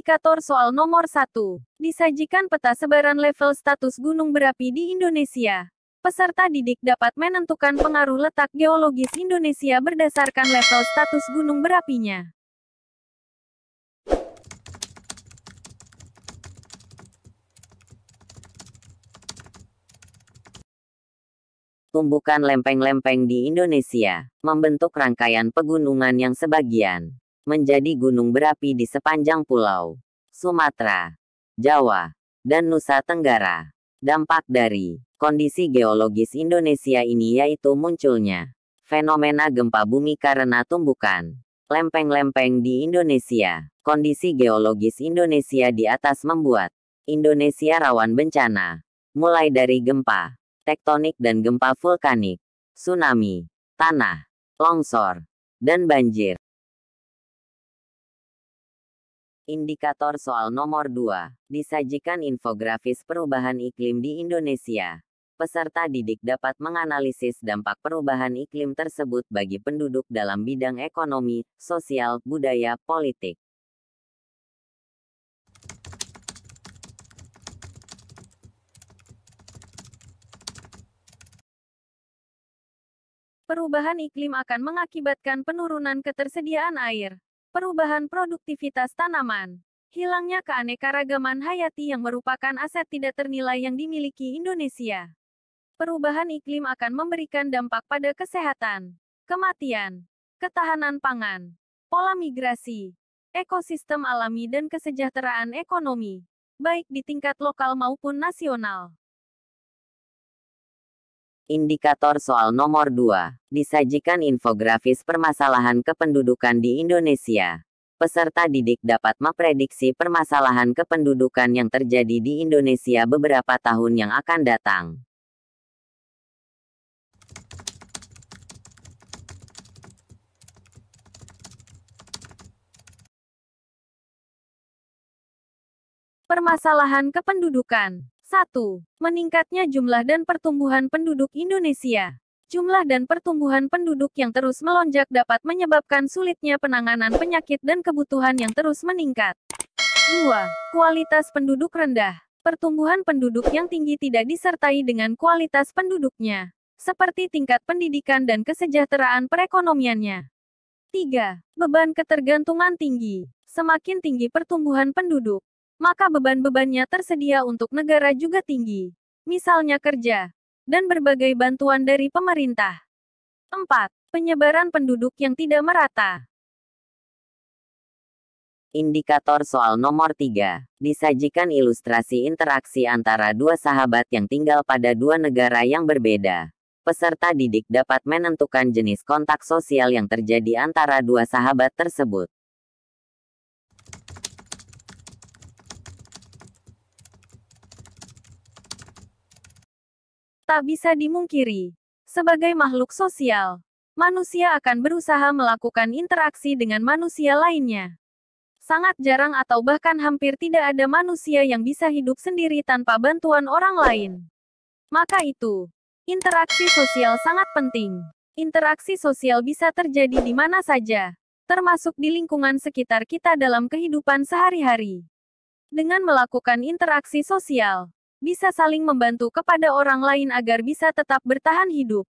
Indikator soal nomor 1. Disajikan peta sebaran level status gunung berapi di Indonesia. Peserta didik dapat menentukan pengaruh letak geologis Indonesia berdasarkan level status gunung berapinya. Tumbukan lempeng-lempeng di Indonesia membentuk rangkaian pegunungan yang sebagian menjadi gunung berapi di sepanjang pulau Sumatera, Jawa, dan Nusa Tenggara. Dampak dari kondisi geologis Indonesia ini yaitu munculnya fenomena gempa bumi karena tumbukan lempeng-lempeng di Indonesia. Kondisi geologis Indonesia di atas membuat Indonesia rawan bencana, mulai dari gempa tektonik dan gempa vulkanik, tsunami, tanah, longsor, dan banjir. Indikator soal nomor 2. Disajikan infografis perubahan iklim di Indonesia. Peserta didik dapat menganalisis dampak perubahan iklim tersebut bagi penduduk dalam bidang ekonomi, sosial, budaya, politik. Perubahan iklim akan mengakibatkan penurunan ketersediaan air, perubahan produktivitas tanaman, hilangnya keanekaragaman hayati yang merupakan aset tidak ternilai yang dimiliki Indonesia. Perubahan iklim akan memberikan dampak pada kesehatan, kematian, ketahanan pangan, pola migrasi, ekosistem alami dan kesejahteraan ekonomi, baik di tingkat lokal maupun nasional. Indikator soal nomor 2. Disajikan infografis permasalahan kependudukan di Indonesia. Peserta didik dapat memprediksi permasalahan kependudukan yang terjadi di Indonesia beberapa tahun yang akan datang. Permasalahan kependudukan. 1. Meningkatnya jumlah dan pertumbuhan penduduk Indonesia. Jumlah dan pertumbuhan penduduk yang terus melonjak dapat menyebabkan sulitnya penanganan penyakit dan kebutuhan yang terus meningkat. 2. Kualitas penduduk rendah. Pertumbuhan penduduk yang tinggi tidak disertai dengan kualitas penduduknya, seperti tingkat pendidikan dan kesejahteraan perekonomiannya. 3. Beban ketergantungan tinggi. Semakin tinggi pertumbuhan penduduk, maka beban-bebannya tersedia untuk negara juga tinggi, misalnya kerja, dan berbagai bantuan dari pemerintah. 4. Penyebaran penduduk yang tidak merata. Indikator soal nomor 3. Disajikan ilustrasi interaksi antara dua sahabat yang tinggal pada dua negara yang berbeda. Peserta didik dapat menentukan jenis kontak sosial yang terjadi antara dua sahabat tersebut. Tak bisa dimungkiri, sebagai makhluk sosial, manusia akan berusaha melakukan interaksi dengan manusia lainnya. Sangat jarang atau bahkan hampir tidak ada manusia yang bisa hidup sendiri tanpa bantuan orang lain. Maka itu, interaksi sosial sangat penting. Interaksi sosial bisa terjadi di mana saja, termasuk di lingkungan sekitar kita dalam kehidupan sehari-hari. Dengan melakukan interaksi sosial, bisa saling membantu kepada orang lain agar bisa tetap bertahan hidup.